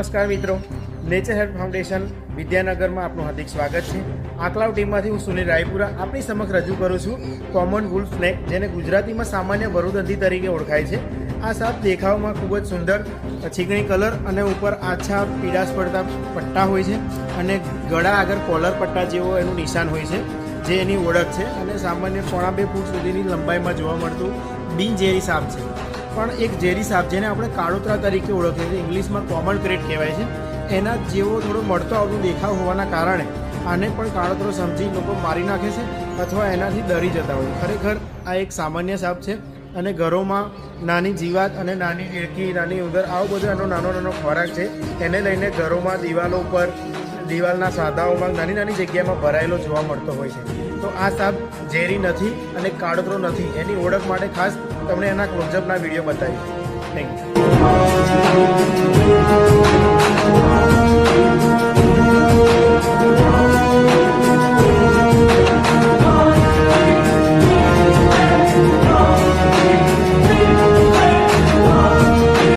નમસ્કાર મિત્રો, nature help foundation વિદ્યાનગરમાં આપનું હાર્દિક સ્વાગત છે। આકલાવ ટીમમાંથી હું સુનિલ રાયપુરા આપણી સમક્ષ રજૂ કરું છું કોમન વુલ્ફ સ્નેક, જેને ગુજરાતીમાં સામાન્ય બરુદંતી તરીકે ઓળખાય છે। આ સાપ દેખાવમાં ખૂબ જ સુંદર ચીકણી કલર અને ઉપર આછા પીળાશ પડતા પટ્ટા હોય છે અને ગળા આગળ કોલર પટ્ટા જેવો એનું નિશાન હોય છે, જે એની ઓળખ છે। અને સામાન્ય 2.5 ફૂટ સુધીની લંબાઈમાં જોવા મળતું બિનઝેરી સાપ છે, પણ એક ઝેરી સાપ જેને આપણે કાળોતરા તરીકે ઓળખીએ છીએ, ઇંગ્લિશમાં કોમન ક્રેટ કહેવાય છે। એના જેવો થોડો મળતો આવતો દેખાવ હોવાના કારણે આને પણ કાળોતરો સમજી લોકો મારી નાખે છે અથવા એનાથી ડરી જતા હોય। ખરેખર આ એક સામાન્ય સાપ છે અને ઘરોમાં નાની જીવાત અને નાની ઈડકી, નાની ઉંદર, આવો બધો એનો નાનો ખોરાક છે। એને લઈને ઘરોમાં દિવાલો ઉપર, દિવાલના સાદાઓમાં, નાની નાની જગ્યામાં ભરાયેલો જોવા મળતો હોય છે। તો આ સાપ ઝેરી નથી અને કાળોતરો નથી, એની ઓળખ માટે ખાસ તમને એના ક્લોઝઅપના વિડીયો બતાવીશ। Thank you.